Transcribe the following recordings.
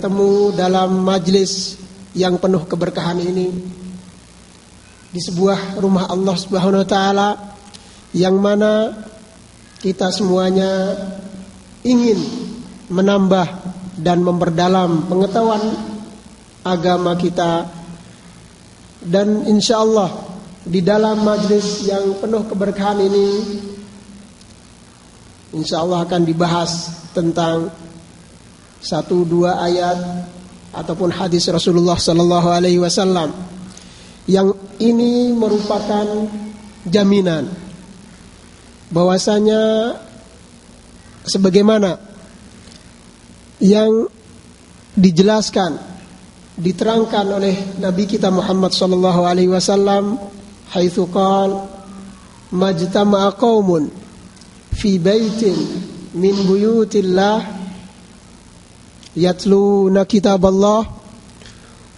bertemu dalam majlis yang penuh keberkahan ini di sebuah rumah Allah Subhanahu wa taala, yang mana kita semuanya ingin menambah dan memperdalam pengetahuan agama kita. Dan insyaallah di dalam majlis yang penuh keberkahan ini insyaallah akan dibahas tentang 1-2 ayat ataupun hadis Rasulullah sallallahu alaihi wasallam, yang ini merupakan jaminan bahwasanya sebagaimana yang dijelaskan, diterangkan oleh Nabi kita Muhammad sallallahu alaihi wasallam, haitsu qala majtama'a qaumun fi baitin min buyutillah yatluna kitaballah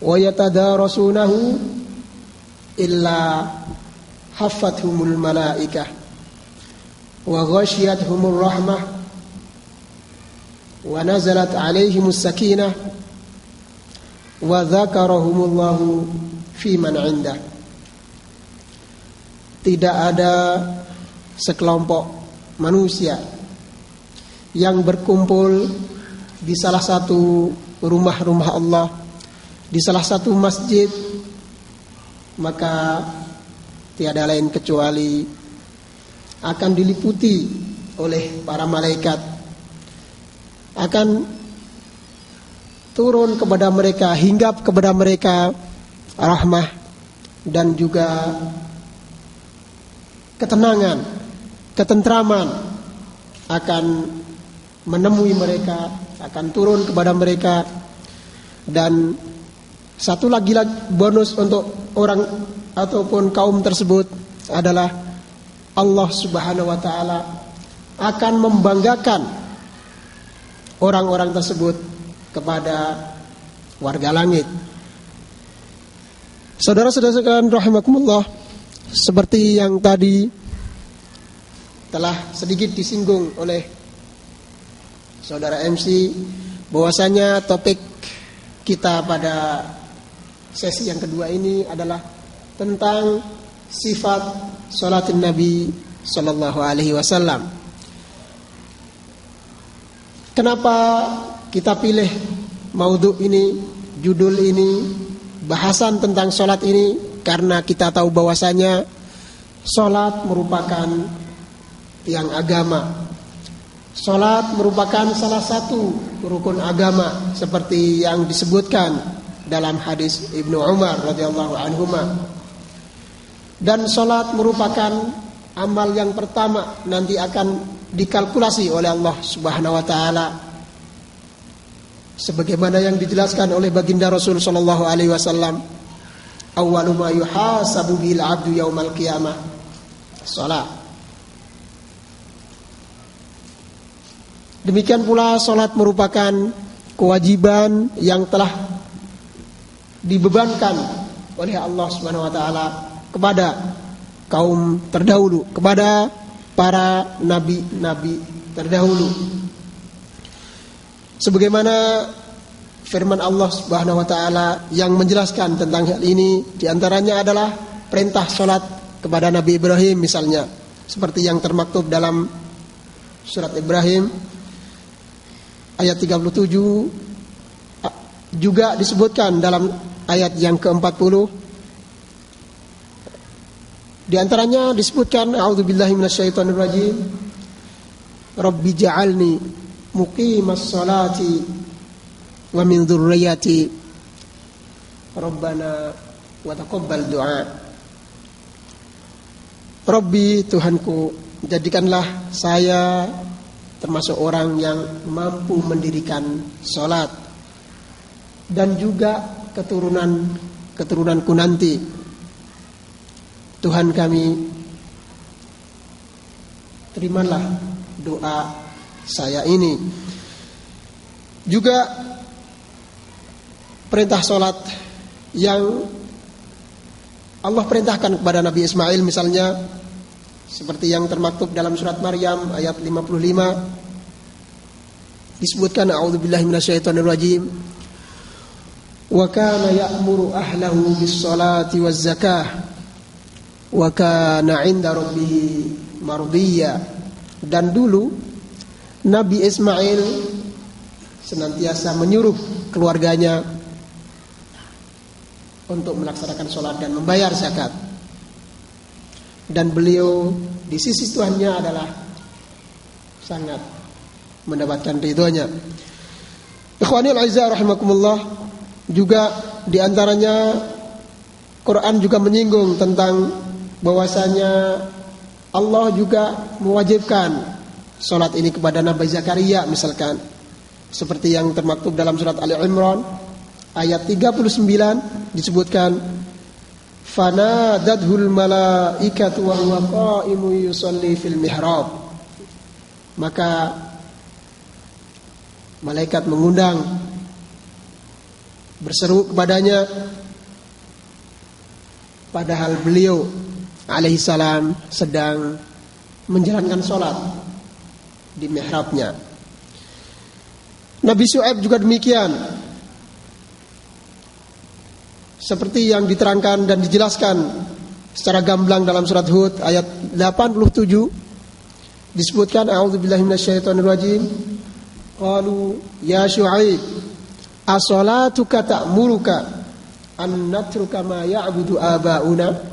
wa yatadarasunahu illa haffathumul malaikah wa ghashiyatuhumur rahmah wa nazalat alaihimus sakinah wa dzakarahumullahu fi man 'indah. Tidak ada sekelompok manusia yang berkumpul di salah satu rumah-rumah Allah, di salah satu masjid, maka tiada lain kecuali akan diliputi oleh para malaikat, akan turun kepada mereka, hinggap kepada mereka rahmah dan juga ketenangan, ketentraman akan menemui mereka, akan turun kepada mereka. Dan satu lagi bonus untuk orang ataupun kaum tersebut adalah Allah Subhanahu wa taala akan membanggakan orang-orang tersebut kepada warga langit. Saudara-saudara sekalian rahimakumullah, seperti yang tadi telah sedikit disinggung oleh saudara MC, bahwasanya topik kita pada sesi yang kedua ini adalah tentang sifat salatin Nabi sallallahu alaihi wasallam. Kenapa kita pilih maudhu ini, judul ini, bahasan tentang salat ini? Karena kita tahu bahwasanya salat merupakan tiang agama. Salat merupakan salah satu rukun agama seperti yang disebutkan dalam hadis Ibnu Umar radhiyallahu anhuma. Dan salat merupakan amal yang pertama nanti akan dikalkulasi oleh Allah Subhanahu wa taala, sebagaimana yang dijelaskan oleh baginda Rasul sallallahu alaihi wasallam, awwalu ma yuhasabu bil 'abdu yaumal qiyamah salat. Demikian pula salat merupakan kewajiban yang telah dibebankan oleh Allah Subhanahu wa taala kepada kaum terdahulu, kepada para nabi-nabi terdahulu. Sebagaimana firman Allah Subhanahu wa taala yang menjelaskan tentang hal ini, di antaranya adalah perintah salat kepada Nabi Ibrahim misalnya, seperti yang termaktub dalam surat Ibrahim ayat 37, juga disebutkan dalam ayat yang ke-40. Di antaranya disebutkan a'udzubillahi minasyaitonir rajim, rabbi ja'alni muqimas salati wa min dzurriyyati rabbana wa taqabbal du'a. Rabbi, Tuhanku, jadikanlah saya termasuk orang yang mampu mendirikan salat, dan juga keturunanku nanti. Tuhan kami, terimalah doa saya ini. Juga perintah salat yang Allah perintahkan kepada Nabi Ismail misalnya, seperti yang termaktub dalam surat Maryam ayat 55, disebutkan a'udzubillahi minasyaitonir rajim, wa kana ya'muru ahlahu bis-shalati waz-zakah wa kana 'inda rabbih mardiyya. Dan dulu Nabi Ismail senantiasa menyuruh keluarganya untuk melaksanakan sholat dan membayar zakat. Dan beliau di sisi Tuhannya adalah sangat mendapatkan ridhonya. Ikhwanil aizah rahimakumullah, juga diantaranya Quran juga menyinggung tentang bahwasanya Allah juga mewajibkan sholat ini kepada Nabi Zakaria misalkan, seperti yang termaktub dalam surat Ali Imran ayat 39 disebutkan, fanadathul malaikatu wa huwa qa'imun yusalli fil mihrab. Maka malaikat mengundang, berseru kepadanya, padahal beliau alaihissalam sedang menjalankan sholat di mihrabnya. Nabi Syuaib juga demikian, seperti yang diterangkan dan dijelaskan secara gamblang dalam surat Hud ayat 87 disebutkan, a'udzubillahi minasyaitonir rajim, qalu ya Syuaib as-salatuka ta'muruka an natruka ma ya'budu aba'una.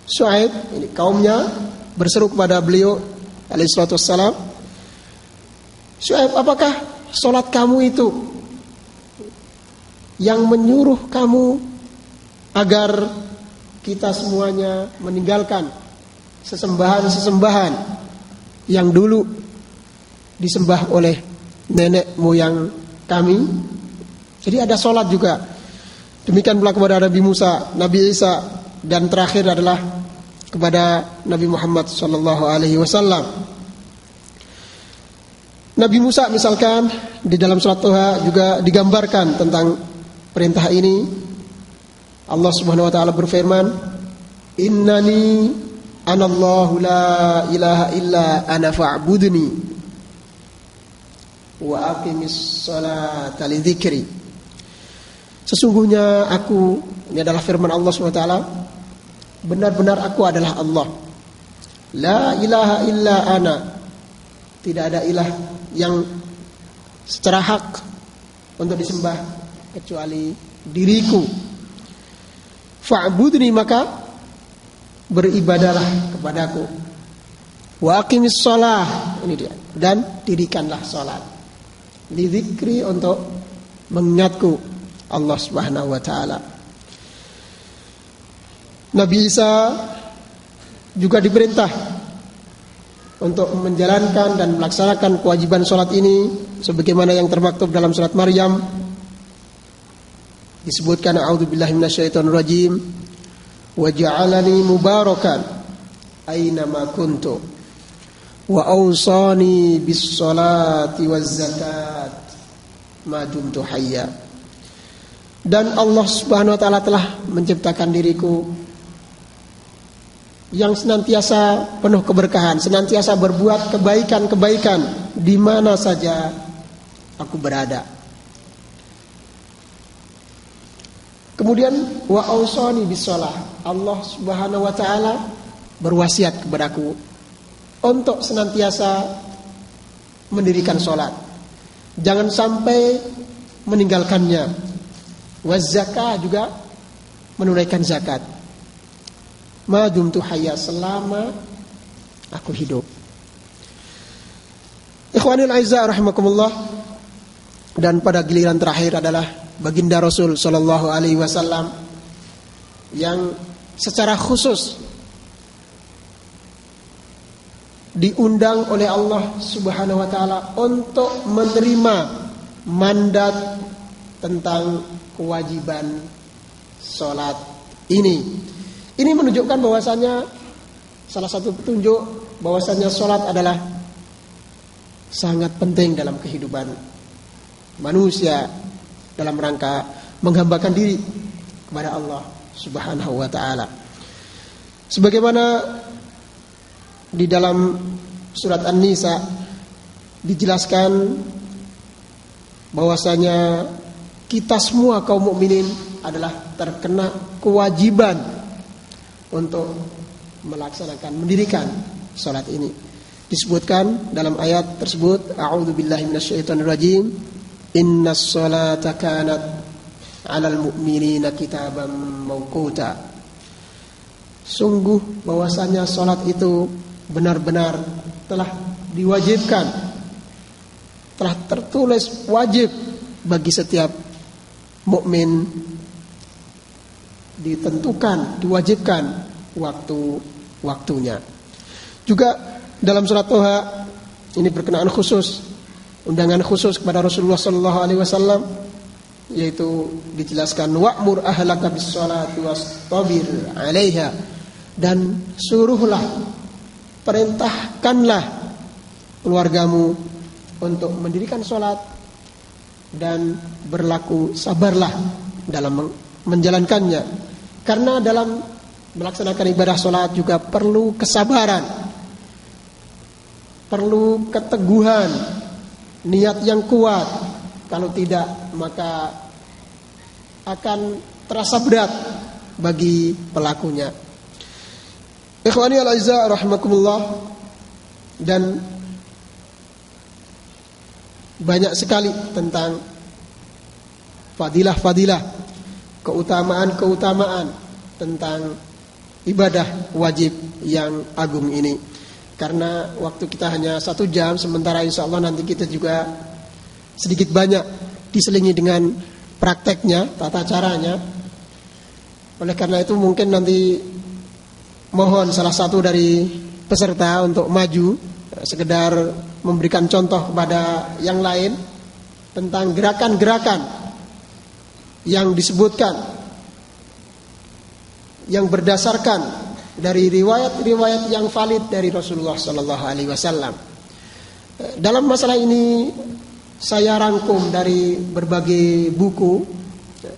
Syuaib, ini kaumnya berseru kepada beliau alaihi salatu wassalam, Syuaib, apakah salat kamu itu yang menyuruh kamu agar kita semuanya meninggalkan sesembahan-sesembahan yang dulu disembah oleh nenek moyang kami? Jadi ada sholat juga. Demikian pula kepada Nabi Musa, Nabi Isa, dan terakhir adalah kepada Nabi Muhammad sallallahu alaihi wasallam. Nabi Musa misalkan di dalam surat Toha juga digambarkan tentang perintah ini. Allah Subhanahu wa taala berfirman, innani anallahu la ilaha illa ana fa'budni wa aqimis sholata li dzikri. Sesungguhnya aku, ini adalah firman Allah Subhanahu wa taala, benar-benar aku adalah Allah. La ilaha illa ana, tidak ada ilah yang secara hak untuk disembah kecuali diriku. Fa'budni, maka beribadalah kepadaku. Wa aqimis shalah, ini dia, dan dirikanlah salat. Li dzikri, untuk mengingatku Allah Subhanahu wa taala. Nabi Isa juga diperintah untuk menjalankan dan melaksanakan kewajiban salat ini sebagaimana yang termaktub dalam surat Maryam. Disebutkan, a'udzubillahi minasyaitonir rajim, wa ja'alani mubarakan aina ma kuntu wa awsani bis salati waz zakat ma dumtu hayya. Dan Allah Subhanahu wa taala telah menciptakan diriku yang senantiasa penuh keberkahan, senantiasa berbuat kebaikan-kebaikan di mana saja aku berada. Kemudian wa ausani bisalah, Allah Subhanahu wa taala berwasiat kepadaku untuk senantiasa mendirikan salat, jangan sampai meninggalkannya. Waz zakah, juga menunaikan zakat. Ma dumtu hayya, selama aku hidup. Ikhwanil aizah rahimakumullah, dan pada giliran terakhir adalah baginda Rasul sallallahu alaihi wasallam yang secara khusus diundang oleh Allah Subhanahu wa taala untuk menerima mandat tentang kewajiban salat ini. Ini menunjukkan bahwasanya salah satu petunjuk bahwasanya salat adalah sangat penting dalam kehidupan manusia dalam rangka menghambakan diri kepada Allah Subhanahu wa taala. Sebagaimana di dalam surat An-Nisa dijelaskan bahwasanya kita semua kaum mukminin adalah terkena kewajiban untuk mendirikan salat ini. Disebutkan dalam ayat tersebut, a'udzubillahi minasyaitonirrajim, innas salata kanat 'alal mu'minina kitaban mawquta. Sungguh bahwasanya salat itu benar-benar telah diwajibkan, telah tertulis wajib bagi setiap mukmin, ditentukan, diwajibkan waktunya. Juga dalam surat Toha ini berkenaan khusus, undangan khusus kepada Rasulullah sallallahu alaihi wasallam, yaitu dijelaskan wa'mur ahlaka bis-shalati wastabir 'alaiha, dan suruhlah, perintahkanlah keluargamu untuk mendirikan salat dan berlaku sabarlah dalam menjalankannya. Karena dalam melaksanakan ibadah salat juga perlu kesabaran, perlu keteguhan, niat yang kuat. Kalau tidak maka akan terasa berat bagi pelakunya. Ikhwani al-aizza rahimakumullah, dan banyak sekali tentang fadilah-fadilah, keutamaan-keutamaan tentang ibadah wajib yang agung ini. Karena waktu kita hanya 1 jam, sementara insya Allah nanti kita juga sedikit banyak diselingi dengan prakteknya, tata caranya. Oleh karena itu mungkin nanti mohon salah satu dari peserta untuk maju, sekedar memberikan contoh kepada yang lain tentang gerakan-gerakan yang disebutkan, yang berdasarkan dari riwayat-riwayat yang valid dari Rasulullah sallallahu alaihi wasallam. Dalam masalah ini saya rangkum dari berbagai buku,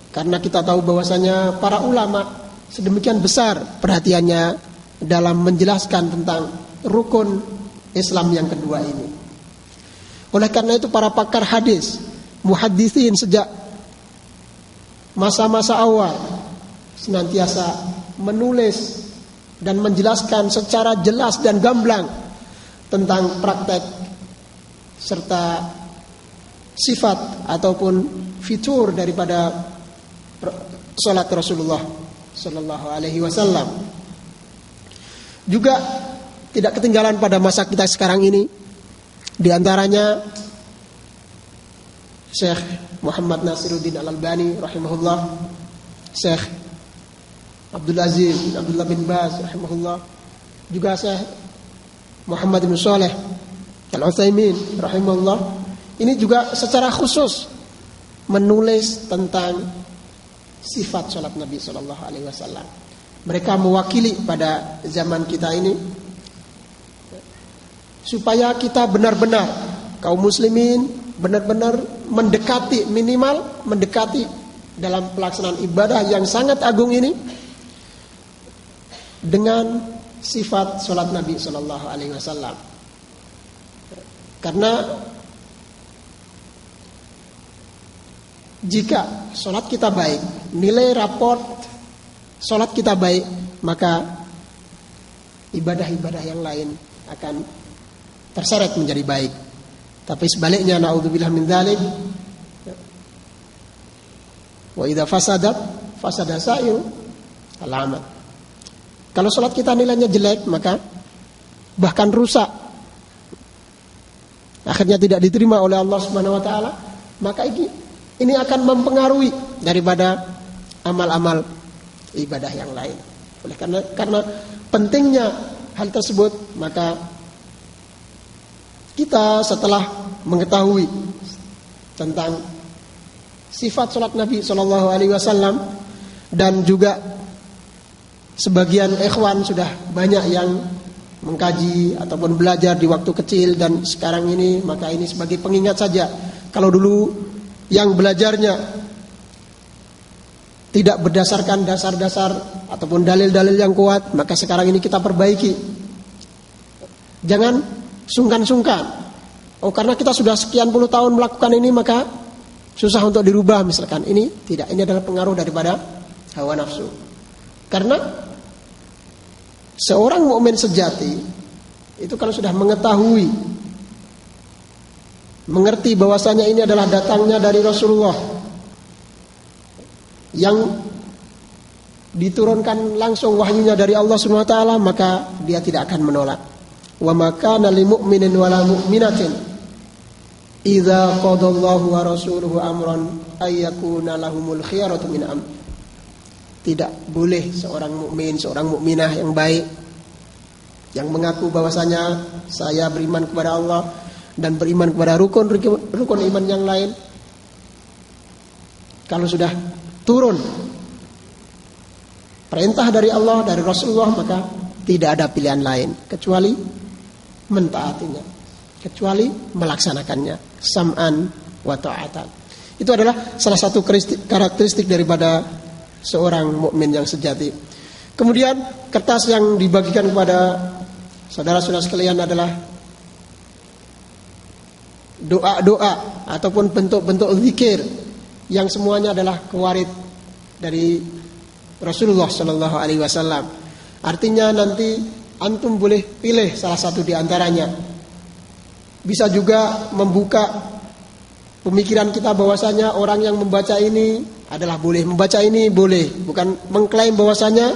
karena kita tahu bahwasanya para ulama sedemikian besar perhatiannya dalam menjelaskan tentang rukun Islam yang kedua ini. Oleh karena itu para pakar hadis, muhaddisin sejak masa-masa awal senantiasa menulis dan menjelaskan secara jelas dan gamblang tentang praktek serta sifat ataupun fitur daripada salat Rasulullah sallallahu alaihi wasallam. Juga tidak ketinggalan pada masa kita sekarang ini, di antaranya Syekh Muhammad Nasiruddin Al-Albani rahimahullah, Syekh Abdul Aziz bin Abdullah bin Baz rahimahullah, juga Syekh Muhammad bin Shalih Al-Utsaimin rahimahullah. Ini juga secara khusus menulis tentang sifat salat Nabi sallallahu alaihi wasallam. Mereka mewakili pada zaman kita ini supaya kita benar-benar kaum muslimin benar-benar mendekati, minimal mendekati dalam pelaksanaan ibadah yang sangat agung ini dengan sifat salat Nabi sallallahu alaihi wasallam. Karena jika salat kita baik, nilai raport salat kita baik, maka ibadah-ibadah yang lain akan terseret menjadi baik. Tapi sebaliknya, naudzubillah min dzalik, wa idza fasadat fasada sa'ir al-amal. Kalau salat kita nilainya jelek, maka bahkan rusak, akhirnya tidak diterima oleh Allah Subhanahu wa taala, maka ini akan mempengaruhi daripada amal-amal ibadah yang lain. Oleh karena pentingnya hal tersebut, maka kita setelah mengetahui tentang sifat salat Nabi sallallahu alaihi wasallam, dan juga sebagian ikhwan sudah banyak yang mengkaji ataupun belajar di waktu kecil dan sekarang ini, maka ini sebagai pengingat saja. Kalau dulu yang belajarnya tidak berdasarkan dasar-dasar ataupun dalil-dalil yang kuat, maka sekarang ini kita perbaiki. Jangan sungkan-sungkan. Oh, karena kita sudah sekian puluh tahun melakukan ini, maka susah untuk dirubah misalkan. Ini tidak, ini adalah pengaruh daripada hawa nafsu. Karena seorang mukmin sejati itu kalau sudah mengetahui, mengerti bahwasanya ini adalah datangnya dari Rasulullah yang diturunkan langsung wahyunya dari Allah Subhanahu wa taala, maka dia tidak akan menolak. Wa ma kana lil mu'minin wala mu'minatin idza qadallahu wa rasuluhu amran ay yakuna lahumul khiyaratu min amr. Tidak boleh seorang mukmin, seorang mukminah yang baik yang mengaku bahwasanya saya beriman kepada Allah dan beriman kepada rukun iman yang lain, kalau sudah turun perintah dari Allah, dari Rasulullah, maka tidak ada pilihan lain kecuali mentaatinya, kecuali melaksanakannya, sam'an wa ta'atan. Itu adalah salah satu karakteristik daripada seorang mukmin yang sejati. Kemudian kertas yang dibagikan kepada saudara-saudara sekalian adalah doa-doa ataupun bentuk-bentuk zikir yang semuanya adalah kewarid dari Rasulullah Shallallahu Alaihi Wasallam. Artinya nanti antum boleh pilih salah satu di antaranya. Bisa juga membuka pemikiran kita bahwasanya orang yang membaca ini adalah boleh, membaca ini boleh, bukan mengklaim bahwasanya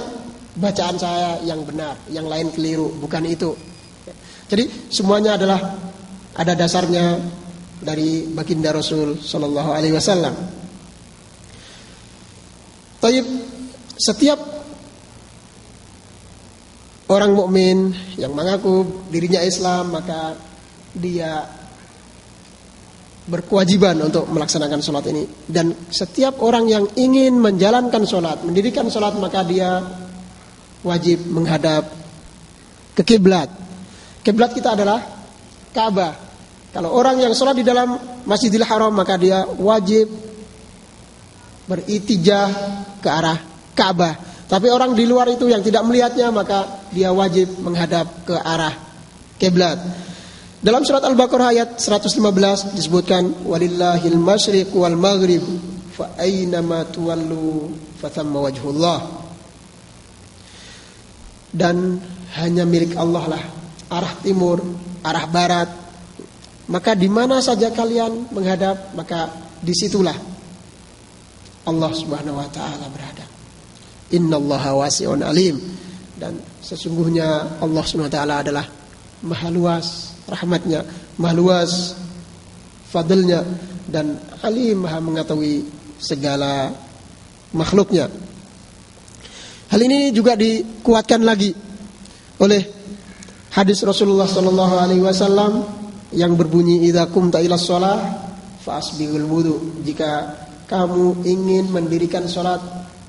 bacaan saya yang benar, yang lain keliru, bukan itu. Jadi semuanya adalah ada dasarnya dari baginda Rasul Shallallahu Alaihi Wasallam. Taib, setiap orang mukmin yang mengaku dirinya Islam, maka dia berkewajiban untuk melaksanakan sholat ini. Dan setiap orang yang ingin menjalankan sholat, mendirikan sholat, maka dia wajib menghadap ke kiblat. Kiblat kita adalah Ka'bah. Kalau orang yang sholat di dalam Masjidil Haram, maka dia wajib beritijah ke arah Ka'bah. Tapi orang di luar itu yang tidak melihatnya, maka dia wajib menghadap ke arah kiblat. Dalam surat Al-Baqarah ayat 115 disebutkan walillahil masyriq wal maghrib fa aina ma tuwallu fa thamma wajhullah. Dan hanya milik Allah lah arah timur, arah barat. Maka di mana saja kalian menghadap, maka disitulah Allah Subhanahu wa taala berada. Innallaha wasi'un alim. Dan sesungguhnya Allah Subhanahu wa taala adalah maha luas rahmatnya, maha luas fadlnya, dan alim, maha mengetahui segala makhluknya. Hal ini juga dikuatkan lagi oleh hadis Rasulullah sallallahu alaihi wasallam yang berbunyi idza qumta ila shalah fa asbighul wudu. Jika kamu ingin mendirikan salat,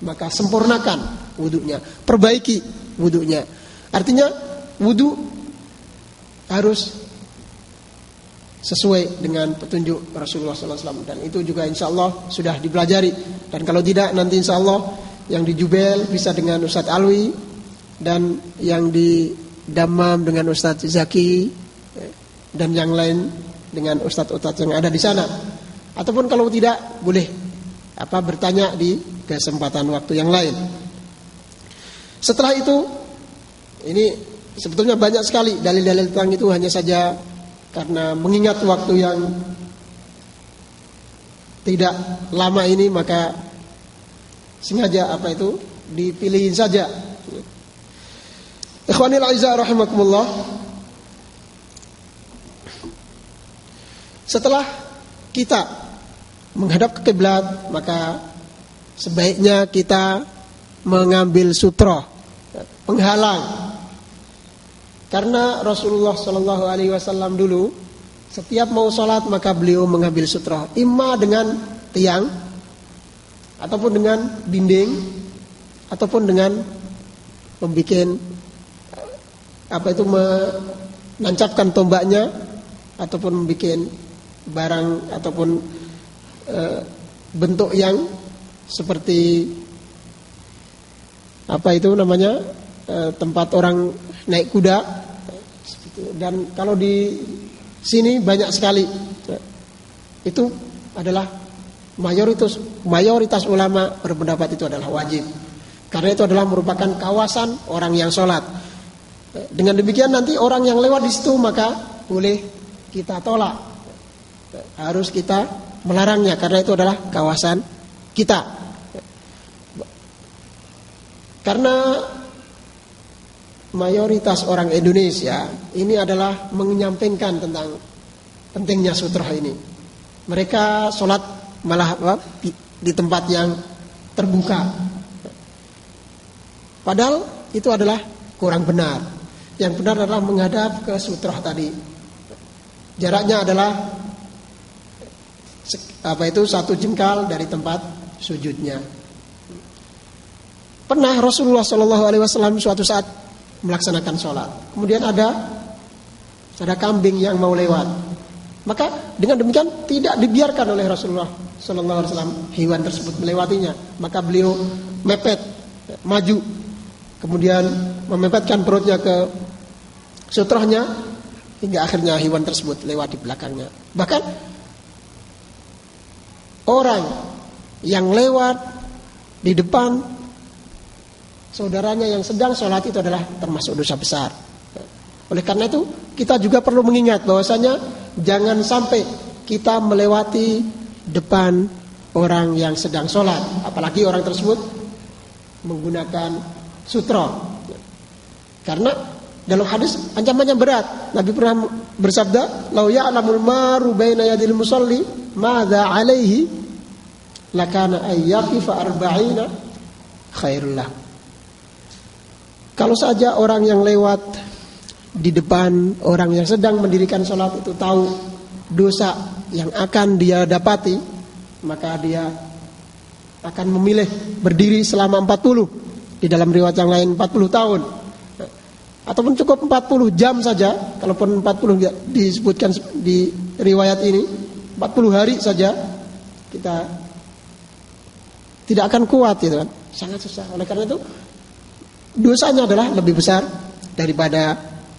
maka sempurnakan wudunya, perbaiki wudunya. Artinya wudu harus sesuai dengan petunjuk Rasulullah SAW, dan itu juga insya Allah sudah dipelajari. Dan kalau tidak, nanti insya Allah yang di Jubel bisa dengan Ustadz Alwi, dan yang di Dammam dengan Ustadz Zaki, dan yang lain dengan Ustadz-Ustadz yang ada di sana. Ataupun kalau tidak, boleh bertanya di kesempatan waktu yang lain. Setelah itu, ini sebetulnya banyak sekali dalil-dalil tentang itu, hanya saja karena mengingat waktu yang tidak lama ini, maka sengaja dipilihin saja. Ikhwanil aizah rahimakumullah. Setelah kita menghadap ke kiblat, maka sebaiknya kita mengambil sutra, penghalang. Karena Rasulullah Shallallahu Alaihi Wasallam dulu setiap mau sholat maka beliau mengambil sutra, imma dengan tiang, ataupun dengan dinding, ataupun dengan membikin menancapkan tombaknya, ataupun membikin barang ataupun bentuk yang seperti tempat orang naik kuda. Dan kalau di sini banyak sekali, itu adalah mayoritas ulama berpendapat itu adalah wajib. Karena itu adalah merupakan kawasan orang yang sholat. Dengan demikian nanti orang yang lewat di situ maka boleh kita tolak. Harus kita melarangnya karena itu adalah kawasan kita. Karena mayoritas orang Indonesia ini adalah menyampaikan tentang pentingnya sutroh ini. Mereka sholat malah di tempat yang terbuka. Padahal itu adalah kurang benar. Yang benar adalah menghadap ke sutroh tadi. Jaraknya adalah 1 jengkal dari tempat sujudnya. Pernah Rasulullah SAW suatu saat melaksanakan sholat. Kemudian ada kambing yang mau lewat. Maka dengan demikian tidak dibiarkan oleh Rasulullah SAW hewan tersebut melewatinya. Maka beliau mepet, maju, kemudian memepetkan perutnya ke sutrohnya hingga akhirnya hewan tersebut lewat di belakangnya. Bahkan orang yang lewat di depan saudaranya yang sedang sholat itu adalah termasuk dosa besar. Oleh karena itu kita juga perlu mengingat bahwasanya jangan sampai kita melewati depan orang yang sedang sholat, apalagi orang tersebut menggunakan sutro. Karena dalam hadis ancamannya berat. Nabi pernah bersabda, "Lau ya'lamul maru baina yadil musalli madza 'alaihi lakana ayyaqifa arba'ina khairul lahu." Kalau saja orang yang lewat di depan orang yang sedang mendirikan sholat itu tahu dosa yang akan dia dapati, maka dia akan memilih berdiri selama 40. Di dalam riwayat yang lain 40 tahun. Ataupun cukup 40 jam saja. Kalaupun 40 disebutkan di riwayat ini, 40 hari saja kita tidak akan kuat gitu kan. Sangat susah. Oleh karena itu dosanya adalah lebih besar daripada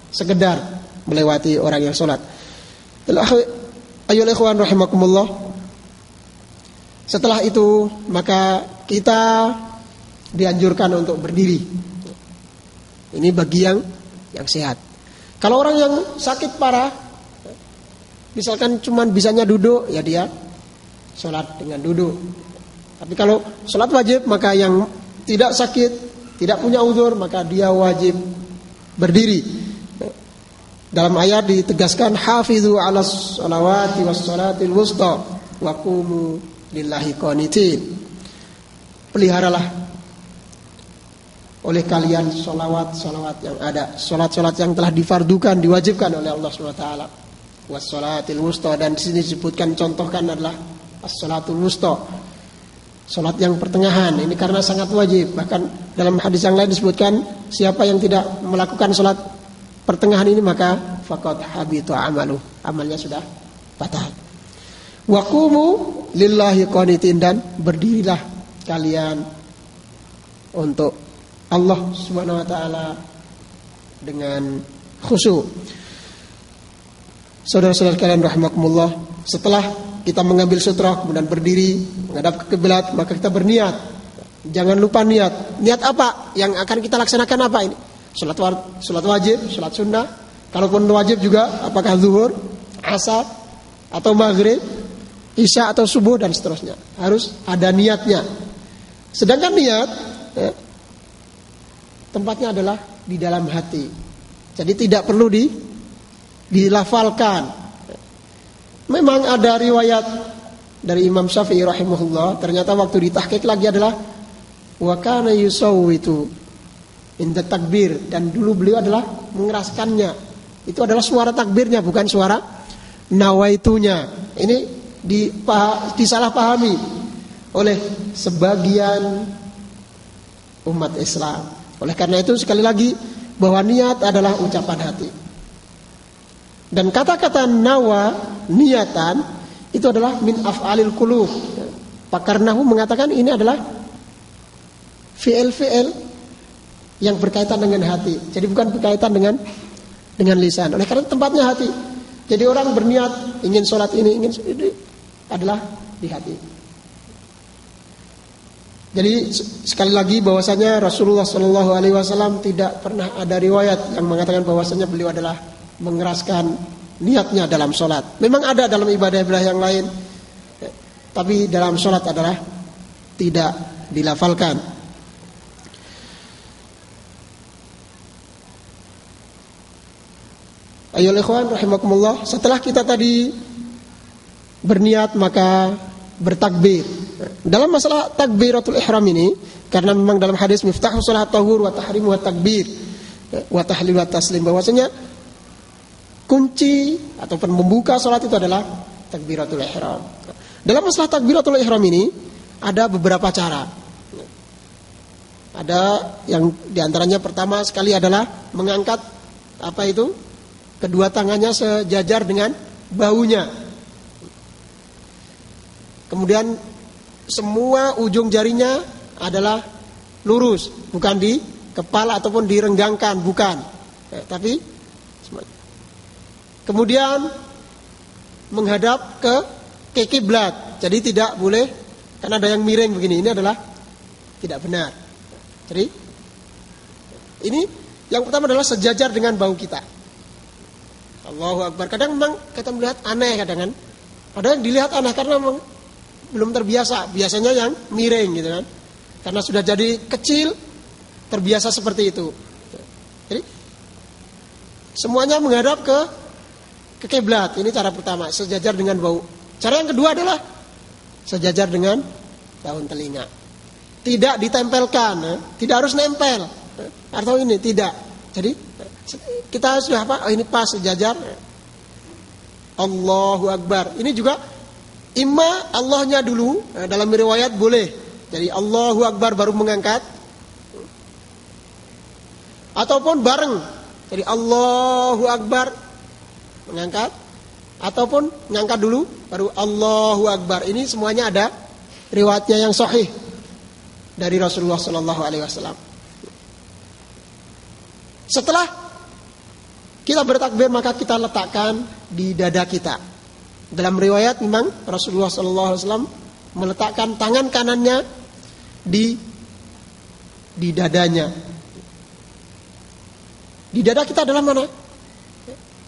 sekedar melewati orang yang sholat. Ayyuhal ikhwan rahimakumullah. Setelah itu maka kita dianjurkan untuk berdiri. Ini bagi yang sehat. Kalau orang yang sakit parah, misalkan cuman bisanya duduk, ya dia sholat dengan duduk. Tapi kalau sholat wajib maka yang tidak sakit, tidak punya uzur, maka dia wajib berdiri. Dalam ayat ditegaskan hafizu 'alas shalawati was salatil wusta wa qumu lillahi qanitin. Peliharalah oleh kalian salawat yang ada, salat yang telah difardukan, diwajibkan oleh Allah Subhanahu wa taala. Was salatil wusta, dan di sini disebutkan contohkan adalah as-salatul wusta. Salat yang pertengahan ini karena sangat wajib. Bahkan dalam hadis yang lain disebutkan siapa yang tidak melakukan salat pertengahan ini maka faqad habita amalu, amalnya sudah batal. Wa qumu lillahi qanitin, dan berdirilah kalian untuk Allah Subhanahu wa taala dengan khusyuk. Saudara-saudara kalian rahimakumullah, setelah kita mengambil sutra kemudian berdiri menghadap ke kiblat, maka kita berniat. Jangan lupa niat. Niat apa yang akan kita laksanakan apa ini? Salat wajib, salat sunnah. Kalaupun wajib juga apakah zuhur, asar atau maghrib, isya atau subuh dan seterusnya. Harus ada niatnya. Sedangkan niat tempatnya adalah di dalam hati. Jadi tidak perlu dilafalkan. Memang ada riwayat dari Imam Syafi'i rahimahullah, ternyata waktu ditahqiq lagi adalah wa kana yusawwitu inda takbir, dan dulu beliau adalah mengeraskannya. Itu adalah suara takbirnya, bukan suara nawaitunya. Ini disalahpahami oleh sebagian umat Islam. Oleh karena itu sekali lagi bahwa niat adalah ucapan hati. Dan kata-kata nawa, niatan, itu adalah min af'alil qulub. Pakar nahwu mengatakan ini adalah fi'il yang berkaitan dengan hati. Jadi bukan berkaitan dengan lisan. Oleh karena tempatnya hati. Jadi orang berniat ingin sholat ini adalah di hati. Jadi sekali lagi bahwasanya Rasulullah Shallallahu Alaihi Wasallam tidak pernah ada riwayat yang mengatakan bahwasanya beliau adalah mengeraskan niatnya dalam sholat. Memang ada dalam ibadah-ibadah yang lain, tapi dalam sholat adalah tidak dilafalkan. Ayolah ikhwan rahimakumullah, setelah kita tadi berniat maka bertakbir. Dalam masalah takbiratul ihram ini, karena memang dalam hadis miftahus shalah tahur wa tahrimu wa takbir wa tahlil wa taslim, bahwasanya kunci ataupun membuka salat itu adalah takbiratul ihram. Dalam masalah takbiratul ihram ini ada beberapa cara. Ada yang diantaranya pertama sekali adalah mengangkat apa itu? Kedua tangannya sejajar dengan bahunya. Kemudian semua ujung jarinya adalah lurus, bukan di kepala ataupun direnggangkan, bukan. Tapi kemudian menghadap ke kiblat. Jadi tidak boleh, karena ada yang miring begini. Ini adalah tidak benar. Jadi ini yang pertama adalah sejajar dengan bahu kita. Allahu Akbar. Kadang memang kita melihat aneh kadang kan. Ada yang dilihat aneh karena memang belum terbiasa. Biasanya yang miring gitu kan. Karena sudah jadi kecil, terbiasa seperti itu. Jadi semuanya menghadap ke kiblat. Ini cara pertama, sejajar dengan bahu. Cara yang kedua adalah sejajar dengan daun telinga. Tidak ditempelkan, tidak harus nempel. Atau ini tidak. Jadi kita sudah apa? Oh, ini pas sejajar. Allahu Akbar. Ini juga imma Allahnya dulu, dalam riwayat boleh. Jadi Allahu Akbar baru mengangkat. Ataupun bareng. Jadi Allahu Akbar mengangkat. Ataupun mengangkat dulu baru Allahu Akbar. Ini semuanya ada riwayatnya yang sahih dari Rasulullah sallallahu alaihi wasallam. Setelah kita bertakbir maka kita letakkan di dada kita. Dalam riwayat memang Rasulullah sallallahu alaihi wasallam meletakkan tangan kanannya di dadanya. Di dada kita adalah mana?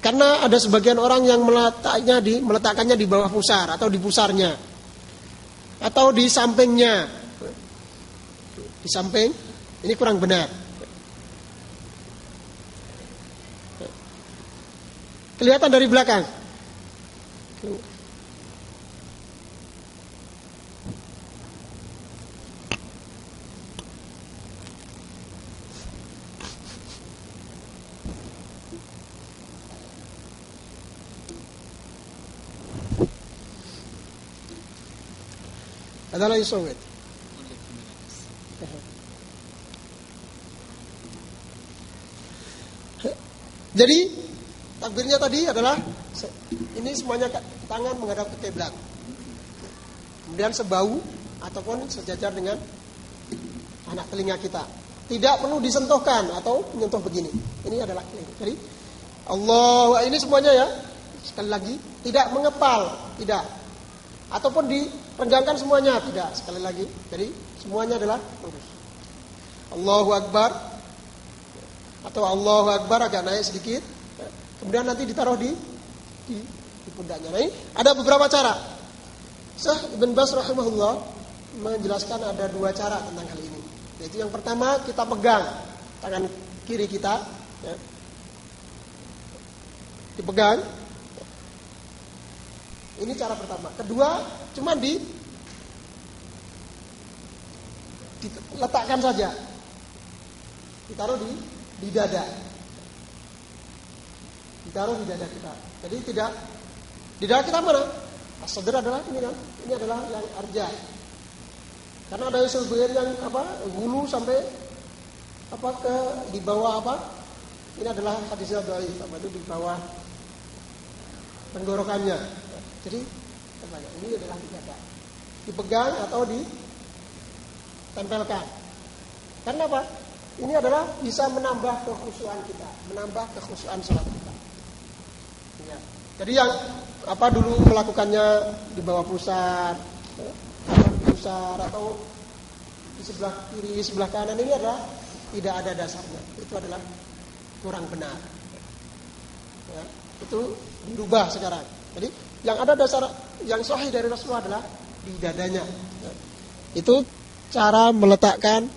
Karena ada sebagian orang yang meletakkannya di bawah pusar atau di pusarnya. Atau di sampingnya. Di samping, ini kurang benar. Kelihatan dari belakang. Adalah yusawid. Jadi takbirnya tadi adalah ini semuanya tangan menghadap ke kiblat. Kemudian sebau ataupun sejajar dengan anak telinga kita. Tidak perlu disentuhkan atau menyentuh begini. Ini adalah jadi Allah, ini semuanya ya. Sekali lagi tidak mengepal, tidak. Ataupun direnggangkan semuanya, tidak. Sekali lagi. Jadi semuanya adalah lurus. Allahu Akbar. Atau Allahu Akbar agak naik sedikit, kemudian nanti ditaruh di pundaknya. Nah, ini ada beberapa cara. Syekh Ibn Baz rahimahullah menjelaskan ada dua cara tentang hal ini. Yaitu yang pertama kita pegang tangan kiri kita, ya. Dipegang. Ini cara pertama. Kedua, cuma diletakkan saja, ditaruh di dada. Ditaruh di dada kita. Jadi tidak di dada kita mana? As-sadr adalah ini kan. Ini adalah yang arja. Karena ada sebagian yang hulu sampai ke di bawah Ini adalah hadisnya dhaif, itu di bawah tenggorokannya. Jadi ini adalah di dada. Dipegang atau ditempelkan. Karena apa? Ini adalah bisa menambah kekhusyuan kita, menambah kekhusyuan salat kita. Ya. Jadi yang dulu melakukannya di bawah pusar atau di sebelah kiri, sebelah kanan ini adalah tidak ada dasarnya. Itu adalah kurang benar. Ya, itu berubah sekarang. Jadi yang ada dasar yang sahih dari Rasulullah adalah di dadanya. Ya. Itu cara meletakkan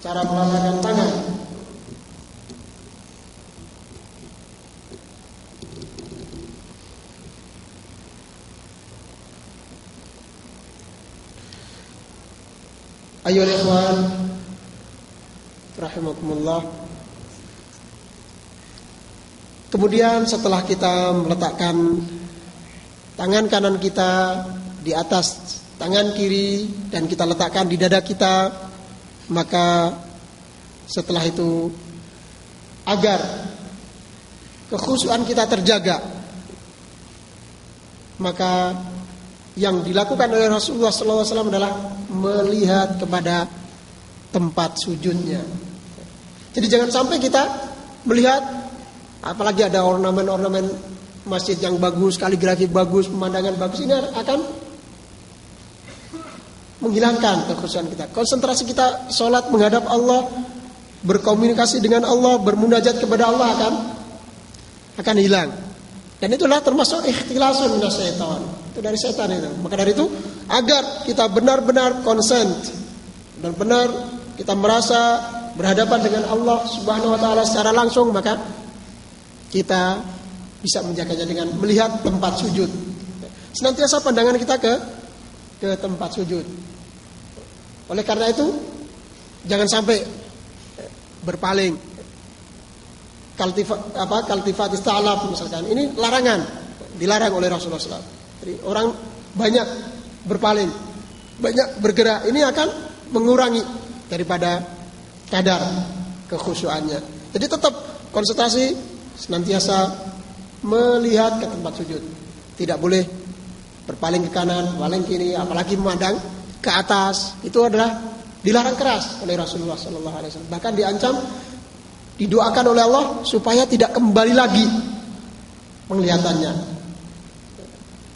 tangan. Ayyuhal ikhwan rahimakumullah. Kemudian setelah kita meletakkan tangan kanan kita di atas tangan kiri dan kita letakkan di dada kita, maka setelah itu agar kekhusyuan kita terjaga, maka yang dilakukan oleh Rasulullah SAW adalah melihat kepada tempat sujudnya. Jadi jangan sampai kita melihat, apalagi ada ornamen-ornamen masjid yang bagus, kaligrafi bagus, pemandangan bagus, ini akan menghilangkan kekhusyuan kita. Konsentrasi kita sholat menghadap Allah, berkomunikasi dengan Allah, bermunajat kepada Allah akan hilang. Dan itulah termasuk ikhtilasun minas syaitan. Itu dari setan itu. Maka dari itu, agar kita benar-benar konsen dan benar kita merasa berhadapan dengan Allah Subhanahu wa taala secara langsung, maka kita bisa menjaganya dengan melihat tempat sujud. Senantiasa pandangan kita ke tempat sujud. Oleh karena itu, jangan sampai berpaling. Kaltifat ista'laf misalkan. Ini larangan, dilarang oleh Rasulullah SAW. Jadi orang banyak berpaling, banyak bergerak, ini akan mengurangi daripada kadar kekhusyuannya. Jadi tetap konsentrasi, senantiasa melihat ke tempat sujud. Tidak boleh berpaling ke kanan, paling kiri, apalagi memandang ke atas. Itu adalah dilarang keras oleh Rasulullah SAW. Bahkan diancam, didoakan oleh Allah supaya tidak kembali lagi penglihatannya.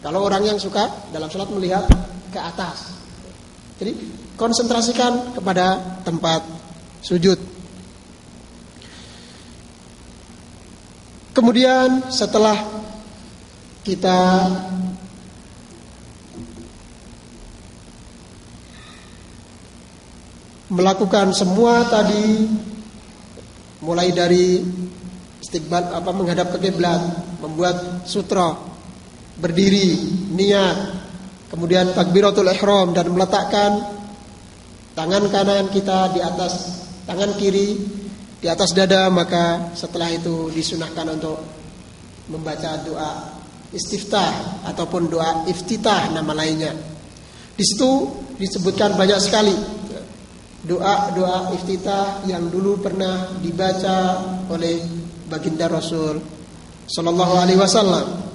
Kalau orang yang suka dalam sholat melihat ke atas, jadi konsentrasikan kepada tempat sujud. Kemudian setelah kita melakukan semua tadi, mulai dari istiqbal menghadap ke kiblat, membuat sutra, berdiri, niat, kemudian takbiratul ihram dan meletakkan tangan kanan kita di atas tangan kiri di atas dada, maka setelah itu disunahkan untuk membaca doa istiftah ataupun doa iftitah nama lainnya. Di situ disebutkan banyak sekali doa-doa iftitah yang dulu pernah dibaca oleh baginda Rasul sallallahu alaihi wasallam.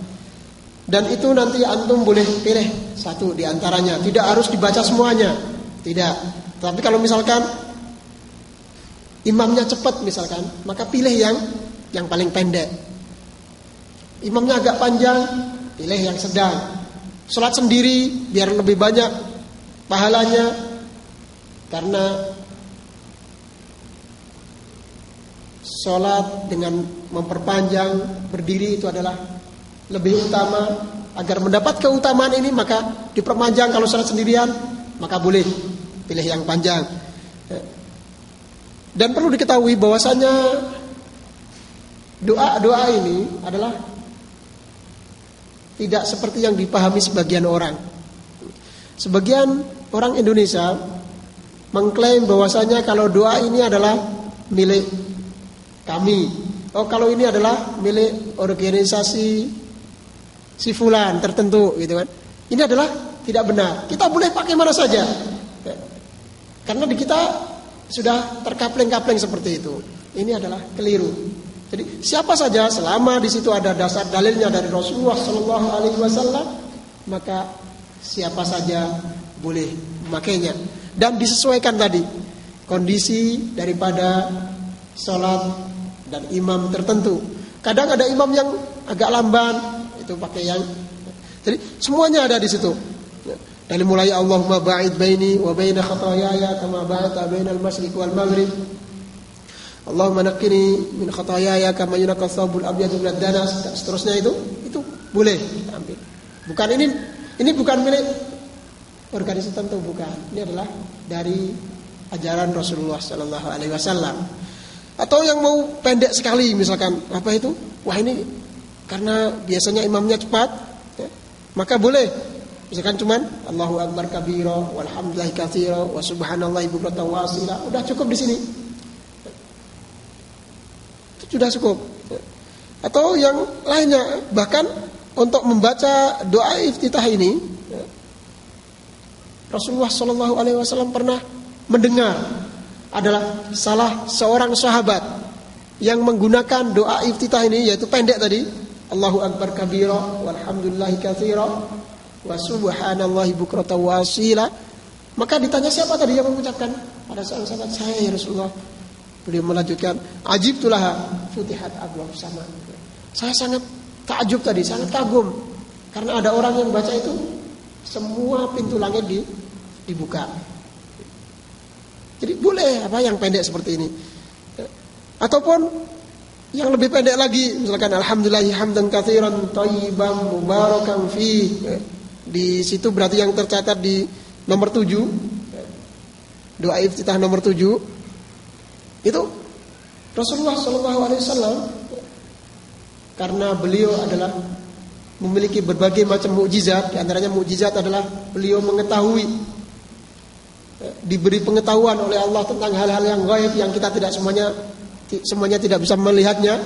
Dan itu nanti antum boleh pilih satu di antaranya, tidak harus dibaca semuanya. Tidak. Tapi kalau misalkan imamnya cepat misalkan, maka pilih yang paling pendek. Imamnya agak panjang, pilih yang sedang. Salat sendiri biar lebih banyak pahalanya. Karena sholat dengan memperpanjang berdiri itu adalah lebih utama. Agar mendapat keutamaan ini maka diperpanjang. Kalau sholat sendirian maka boleh pilih yang panjang. Dan perlu diketahui bahwasanya doa-doa ini adalah tidak seperti yang dipahami sebagian orang. Sebagian orang Indonesia mengklaim bahwasanya kalau doa ini adalah milik kami. Oh, kalau ini adalah milik organisasi si fulan tertentu gitu kan. Ini adalah tidak benar. Kita boleh pakai mana saja. Karena di kita sudah terkapleng-kapleng seperti itu. Ini adalah keliru. Jadi siapa saja selama di situ ada dasar dalilnya dari Rasulullah sallallahu alaihi wasallam, maka siapa saja boleh memakainya. Dan disesuaikan tadi kondisi daripada sholat dan imam tertentu. Kadang ada imam yang agak lamban, itu pakai yang. Jadi semuanya ada di situ. Dari mulai Allahumma ba'id baini wa baina khataayaya kama ba'adta bainal masyriq wal maghrib. Allahumma naqqini min khataayaya kama yunqqa thawbul abyadu minad danas. Dan seterusnya itu boleh ambil. Bukan ini bukan milik organisasi tertentu, bukan. Ini adalah dari ajaran Rasulullah sallallahu alaihi wasallam. Atau yang mau pendek sekali misalkan apa itu? Wah, ini karena biasanya imamnya cepat, ya, maka boleh. Misalkan cuman Allahu akbar kabira walhamdulillahi katsira wa subhanallahi bukratan wa asila. Udah cukup di sini. Itu sudah cukup. Atau yang lainnya, bahkan untuk membaca doa iftitah ini, Rasulullah sallallahu alaihi wasallam pernah mendengar adalah salah seorang sahabat yang menggunakan doa iftitah ini, yaitu pendek tadi, Allahu akbar kabira walhamdulillahi katsira wa subhanallahi bukratan wa asila. Maka ditanya siapa tadi yang mengucapkan? Ada seorang sahabat, saya ya Rasulullah. Beliau melanjutkan, ajibtulah futihat abwaab sama. Saya sangat takjub tadi, sangat kagum karena ada orang yang baca itu semua pintu langit dibuka. Jadi boleh apa yang pendek seperti ini. Ataupun yang lebih pendek lagi, misalkan alhamdulillahi hamdan katsiran thayyiban mubarakan fi. Di situ berarti yang tercatat di nomor 7. Doa iftitah nomor 7. Itu Rasulullah sallallahu alaihi wasallam karena beliau adalah memiliki berbagai macam mukjizat, di antaranya mukjizat adalah beliau mengetahui, diberi pengetahuan oleh Allah tentang hal-hal yang gaib yang kita tidak semuanya tidak bisa melihatnya.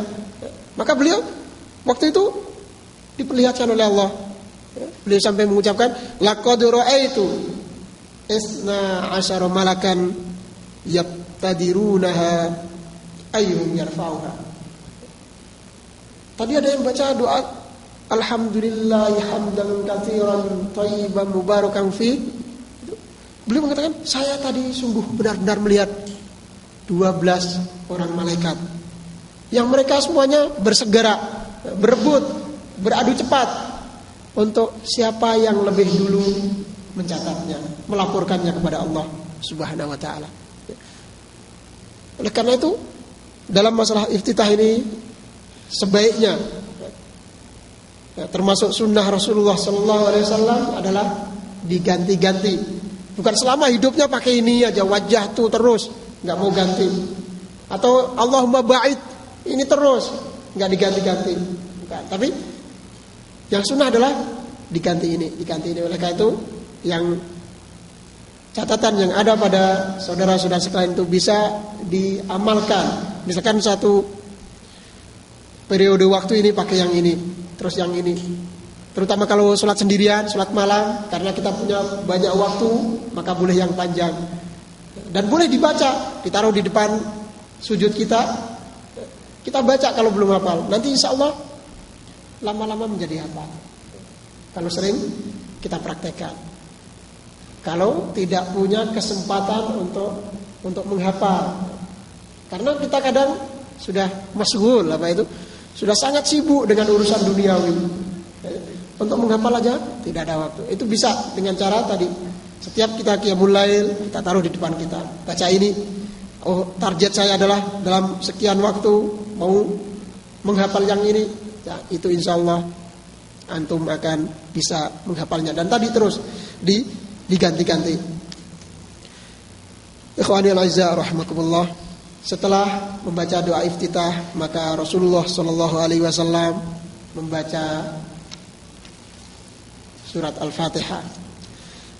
Maka beliau waktu itu diperlihatkan oleh Allah. Beliau sampai mengucapkan laqad ra'aitu isna asyara malakan yaqtadirunaha ayyuhum yarfa'uha. Tadi ada yang baca doa alhamdulillahi hamdan katsiran thayyiban mubarakan fi. Beliau mengatakan, saya tadi sungguh benar-benar melihat 12 orang malaikat yang mereka semuanya bersegera, berebut, beradu cepat untuk siapa yang lebih dulu mencatatnya, melaporkannya kepada Allah Subhanahu wa taala. Oleh karena itu, dalam masalah iftitah ini sebaiknya, termasuk sunnah Rasulullah sallallahu alaihi wasallam adalah diganti-ganti. Bukan selama hidupnya pakai ini aja, wajah tuh terus, nggak mau ganti. Atau Allahumma ba'id, ini terus, nggak diganti-ganti. Bukan. Tapi yang sunnah adalah diganti ini. Oleh karena itu, yang catatan yang ada pada saudara-saudara sekalian itu bisa diamalkan. Misalkan satu periode waktu ini pakai yang ini, terus yang ini. Terutama kalau sholat sendirian, sholat malam, karena kita punya banyak waktu, maka boleh yang panjang. Dan boleh dibaca, ditaruh di depan sujud kita. Kita baca kalau belum hafal. Nanti insya Allah lama-lama menjadi hafal. Kalau sering kita praktekkan. Kalau tidak punya kesempatan untuk menghafal, karena kita kadang sudah masyghul sudah sangat sibuk dengan urusan duniawi. Untuk menghafal aja tidak ada waktu. Itu bisa dengan cara tadi. Setiap kita qiyamul lail, kita taruh di depan kita. Baca ini. Oh, target saya adalah dalam sekian waktu mau menghafal yang ini. Ya, itu insyaallah antum akan bisa menghafalnya. Dan tadi terus diganti-ganti. Ikhwani al-aizza rahimakumullah. Setelah membaca doa iftitah, maka Rasulullah sallallahu alaihi wasallam membaca surat Al-Fatihah.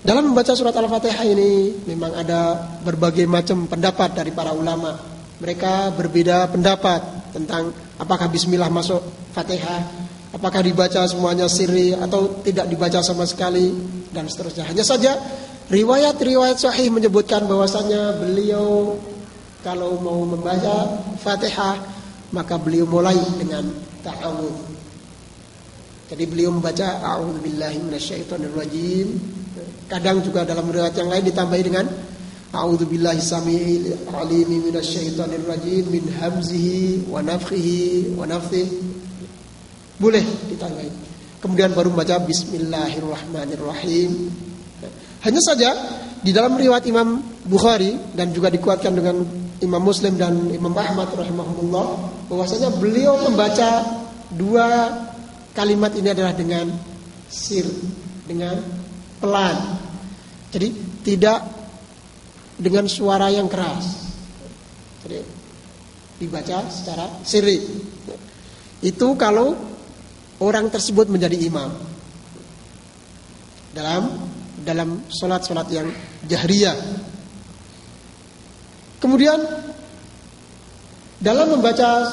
Dalam membaca surat Al-Fatihah ini memang ada berbagai macam pendapat dari para ulama. Mereka berbeda pendapat tentang apakah bismillah masuk Fatihah, apakah dibaca semuanya sirri atau tidak dibaca sama sekali, dan seterusnya. Hanya saja riwayat-riwayat sahih menyebutkan bahwasanya beliau kalau mau membaca Fatihah maka beliau mulai dengan ta'awudz. Jadi beliau membaca a'udzubillahi minasyaitonirrajim. Kadang juga dalam riwayat yang lain ditambahi dengan a'udzubillahi samiil alim minasyaitonirrajim min hamzihi wa nafthihi wa nafthihi. Boleh ditambahi. Kemudian baru membaca bismillahirrahmanirrahim. Hanya saja di dalam riwayat Imam Bukhari dan juga dikuatkan dengan Imam Muslim dan Imam Ahmad rahimahullah, bahwasanya beliau membaca dua kalimat ini adalah dengan sir, dengan pelan. Jadi tidak dengan suara yang keras. Jadi dibaca secara sirri. Itu kalau orang tersebut menjadi imam dalam solat yang jahriyah. Kemudian dalam membaca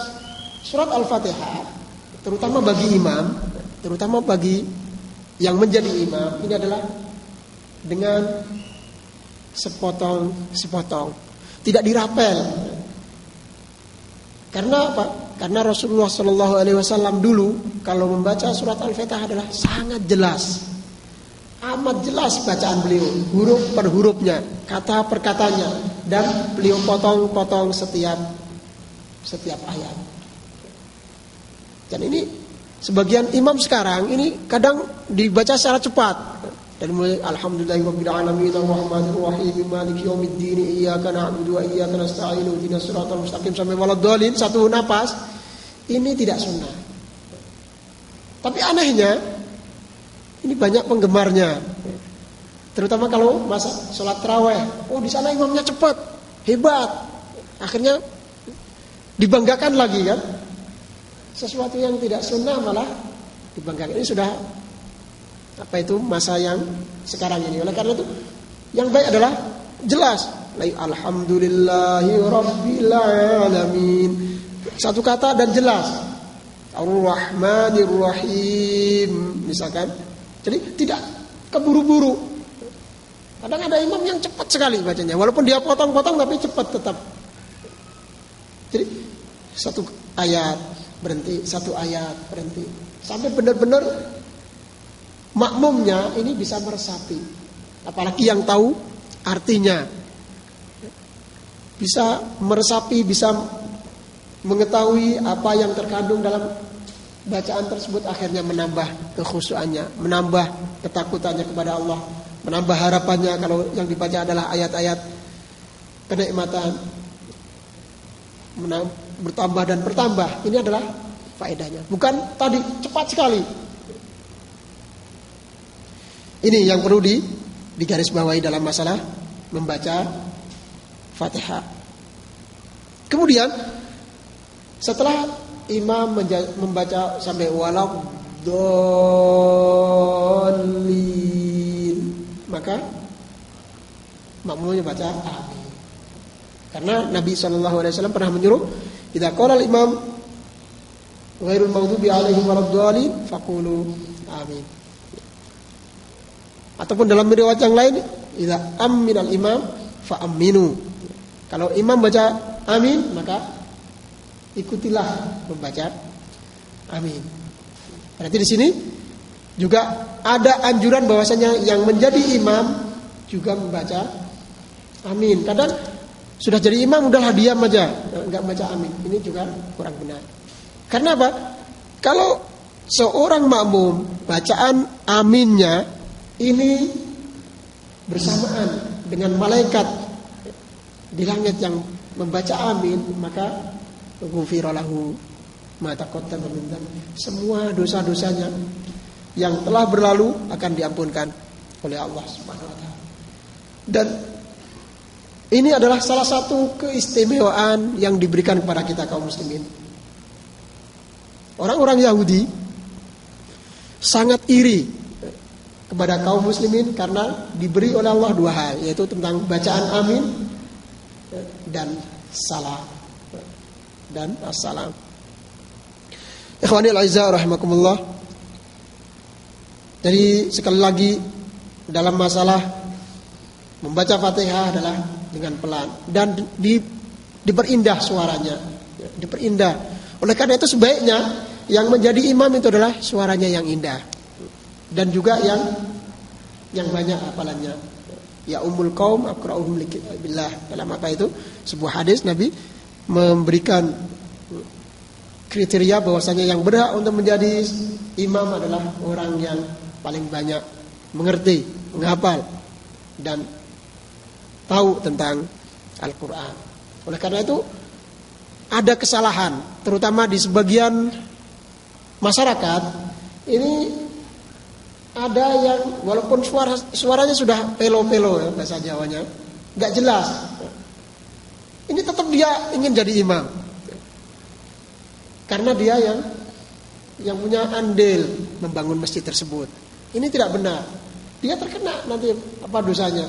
surat Al-Fatihah, terutama bagi imam, terutama bagi yang menjadi imam, ini adalah dengan sepotong-sepotong, tidak dirapel. Karena apa? Karena Rasulullah Shallallahu Alaihi Wasallam dulu kalau membaca surat Al-Fatihah adalah sangat jelas, amat jelas bacaan beliau, huruf per hurufnya, kata per katanya, dan beliau potong-potong setiap ayat. Dan ini sebagian imam sekarang ini kadang dibaca secara cepat. Dan mulai alhamdulillahirabbil alamin arrahmanir rahim maliki yaumiddin iyyaka na'budu wa iyyaka nasta'in ihdinas siratal mustaqim sampai waladhdallin, satu napas. Ini tidak sunnah. Tapi anehnya ini banyak penggemarnya. Terutama kalau masa sholat tarawih. Oh, di sana imamnya cepat, hebat. Akhirnya dibanggakan lagi kan. Sesuatu yang tidak sunnah malah dibanggakan. Ini sudah masa yang sekarang ini. Oleh karena itu yang baik adalah jelas. Alhamdulillahi rabbil alamin. Satu kata dan jelas. Ar-Rahmanir Rahim misalkan. Jadi tidak keburu-buru. Kadang ada imam yang cepat sekali bacanya, walaupun dia potong-potong tapi cepat tetap. Jadi satu ayat berhenti, satu ayat berhenti, sampai benar-benar makmumnya ini bisa meresapi. Apalagi yang tahu artinya, bisa meresapi, bisa mengetahui apa yang terkandung dalam bacaan tersebut, akhirnya menambah kekhusyuannya, menambah ketakutannya kepada Allah, menambah harapannya kalau yang dibaca adalah ayat-ayat kenikmatan, bertambah dan bertambah. Ini adalah faedahnya. Bukan tadi cepat sekali. Ini yang perlu digarisbawahi dalam masalah membaca Fatihah. Kemudian setelah imam membaca sampai waladhdallin, maka makmumnya baca amin. Karena Nabi SAW pernah menyuruh, idza qala al-imam ghairul maghdubi alaihim waladdallin faqulu amin. Ataupun dalam riwayat yang lain, idza amminal imam fa aminu. Kalau imam baca amin, maka ikutilah membaca amin. Berarti di sini juga ada anjuran bahwasanya yang menjadi imam juga membaca amin. Kadang sudah jadi imam udahlah diam aja, enggak baca amin. Ini juga kurang benar. Karena apa? Kalau seorang makmum bacaan aminnya ini bersamaan dengan malaikat di langit yang membaca amin, maka ghufira lahu ma taqaddama min dzambi. Semua dosa-dosanya yang telah berlalu akan diampunkan oleh Allah Subhanahu wa taala. Dan ini adalah salah satu keistimewaan yang diberikan kepada kita kaum muslimin. Orang-orang Yahudi sangat iri kepada kaum muslimin karena diberi oleh Allah dua hal, yaitu tentang bacaan amin dan salam dan assalam. Ikhwanil aizza rahimakumullah. Jadi sekali lagi dalam masalah membaca Fatihah adalah dengan pelan dan diperindah suaranya, diperindah. Oleh karena itu sebaiknya yang menjadi imam itu adalah suaranya yang indah dan juga yang banyak hafalannya. Ya ummul qaum aqra'uhum likitabillah. Dalam apa itu? Sebuah hadis Nabi memberikan kriteria bahwasanya yang berhak untuk menjadi imam adalah orang yang paling banyak mengerti menghafal dan tahu tentang Al-Quran. Oleh karena itu ada kesalahan, terutama di sebagian masyarakat ini, ada yang walaupun suaranya sudah pelo-pelo ya, bahasa Jawanya, nggak jelas, ini tetap dia ingin jadi imam karena dia yang punya andil membangun masjid tersebut. Ini tidak benar. Dia terkena nanti apa dosanya?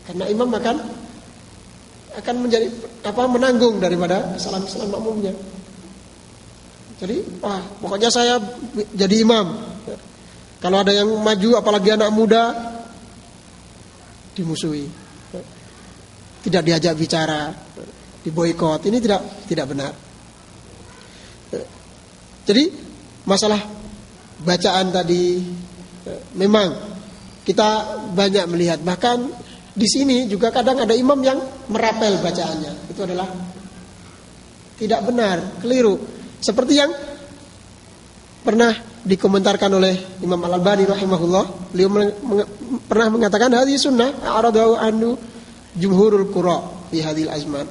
Karena imam akan menjadi menanggung daripada kesalahan-kesalahan makmumnya. Jadi, pokoknya saya jadi imam. Kalau ada yang maju, apalagi anak muda, dimusuhi, tidak diajak bicara, diboikot. Ini tidak benar. Jadi masalah bacaan tadi memang kita banyak melihat. Bahkan di sini juga kadang ada imam yang merapel bacaannya. Itu adalah tidak benar, keliru. Seperti yang pernah dikomentarkan oleh Imam Al-Albani rahimahullah, beliau pernah mengatakan hadis sunnah a'radahu anhu jumhurul qura fi hadhil azman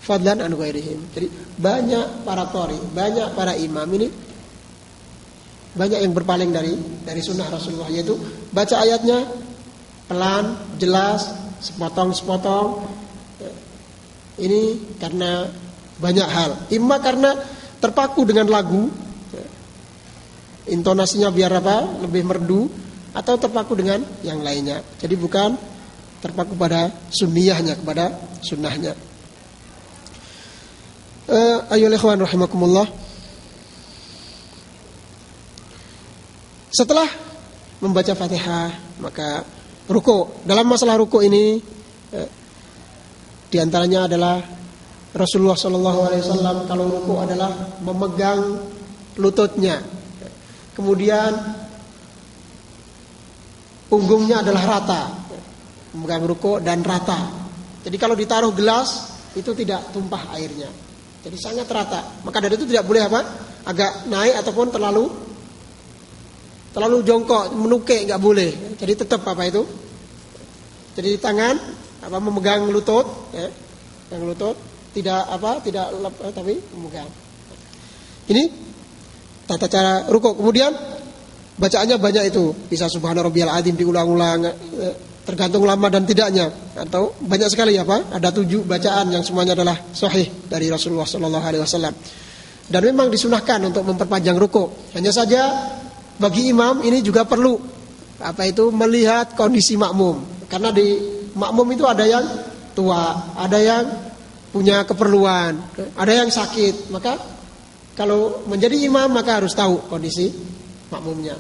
fadlan an ghairihim. Jadi banyak para qari, banyak para imam ini banyak yang berpaling dari sunnah Rasulullah, yaitu baca ayatnya pelan, jelas, sepotong-sepotong. Ini karena banyak hal. Imma karena terpaku dengan lagu, intonasinya biar lebih merdu, atau terpaku dengan yang lainnya. Jadi bukan terpaku pada sunniyahnya, kepada sunnahnya. Ayyuhal ikhwan rahimakumullah. Setelah membaca Fatihah, maka ruku. Dalam masalah ruku ini diantaranya adalah Rasulullah SAW kalau ruku adalah memegang lututnya, kemudian punggungnya adalah rata, memegang ruku dan rata. Jadi kalau ditaruh gelas itu tidak tumpah airnya, jadi sangat rata. Maka dari itu tidak boleh agak naik ataupun terlalu jongkok, menukik, nggak boleh. Jadi tetap itu. Jadi tangan memegang lutut, yang lutut tidak tapi memegang. Ini tata cara rukuk. Kemudian bacaannya banyak itu, bisa subhana rabbiyal azim diulang-ulang, tergantung lama dan tidaknya, atau banyak sekali ada 7 bacaan yang semuanya adalah sahih dari Rasulullah sallallahu alaihi wasallam. Dan memang disunahkan untuk memperpanjang rukuk. Hanya saja bagi imam ini juga perlu melihat kondisi makmum. Karena di makmum itu ada yang tua, ada yang punya keperluan, ada yang sakit. Maka kalau menjadi imam maka harus tahu kondisi makmumnya.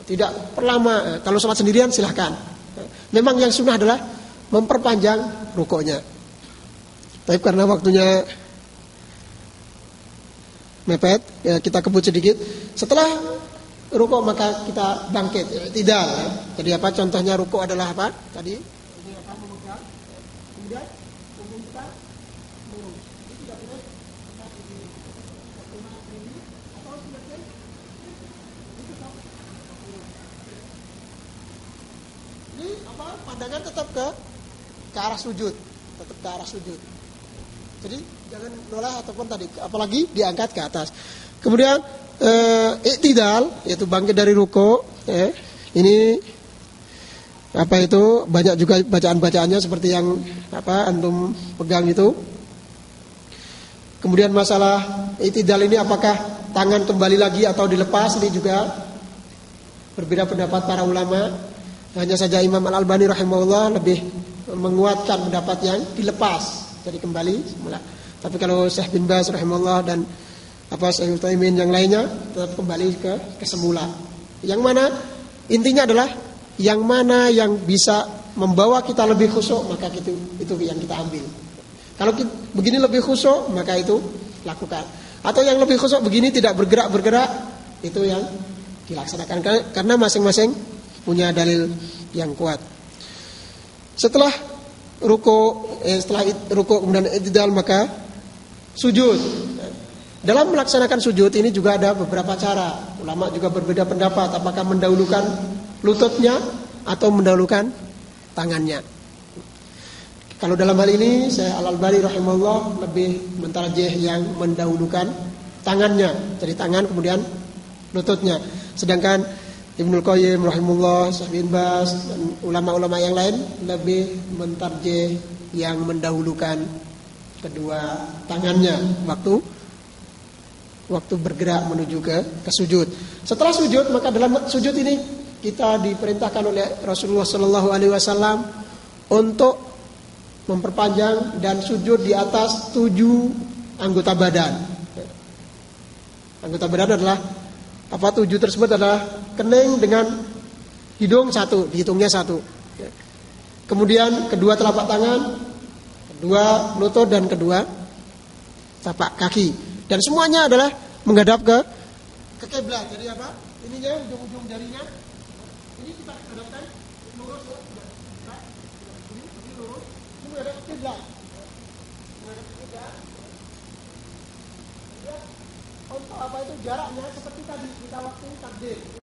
Tidak perlama. Kalau sholat sendirian silahkan. Memang yang sunnah adalah memperpanjang rukuknya. Tapi karena waktunya mepet, kita kebut sedikit. Setelah rukuk maka kita bangkit, tidak. Jadi contohnya rukuk adalah tadi ini memegang, kemudian punggung kita lurus. Ini tidak boleh kita begini. Ini atau sebagai itu ini pandangan tetap ke arah sujud, tetap ke arah sujud. Jadi jangan noleh ataupun tadi, apalagi diangkat ke atas. Kemudian iktidal, yaitu bangkit dari ruku. Ini banyak juga bacaan-bacaannya seperti yang antum pegang itu. Kemudian masalah iktidal ini apakah tangan kembali lagi atau dilepas, ini juga berbeda pendapat para ulama. Hanya saja Imam Al-Albani rahimahullah lebih menguatkan pendapat yang dilepas, jadi kembali semula. Tapi kalau Syekh bin Baz rahimahullah dan Syekh Utsaimin yang lainnya tetap kembali ke semula. Yang mana intinya adalah yang mana yang bisa membawa kita lebih khusyuk, maka itu yang kita ambil. Kalau begini lebih khusyuk, maka itu lakukan. Atau yang lebih khusyuk begini tidak bergerak, itu yang dilaksanakan karena masing-masing punya dalil yang kuat. Setelah ruku kemudian i'tidal maka sujud. Dalam melaksanakan sujud ini juga ada beberapa cara. Ulama juga berbeda pendapat apakah mendahulukan lututnya atau mendahulukan tangannya. Kalau dalam hal ini saya Al-Albani rahimahullah lebih mentarjih yang mendahulukan tangannya, dari tangan kemudian lututnya. Sedangkan Ibnul Qayyim rahimahullah, Syekh bin Baz dan ulama-ulama yang lain lebih mentarjih yang mendahulukan kedua tangannya waktu bergerak menuju ke sujud. Setelah sujud, maka dalam sujud ini kita diperintahkan oleh Rasulullah sallallahu alaihi wasallam untuk memperpanjang dan sujud di atas 7 anggota badan. Anggota badan adalah 7 tersebut adalah kening dengan hidung 1, dihitungnya 1. Kemudian kedua telapak tangan, kedua lutut dan kedua tapak kaki. Dan semuanya adalah menghadap ke kiblat. Jadi apa? Ininya ujung-ujung jarinya ini kita hadapkan lurus ya. Ini lurus. Ini menghadap ke kiblat. Menghadap ke kiblat. Ya. Untuk apa itu jaraknya seperti tadi kita waktu takbir.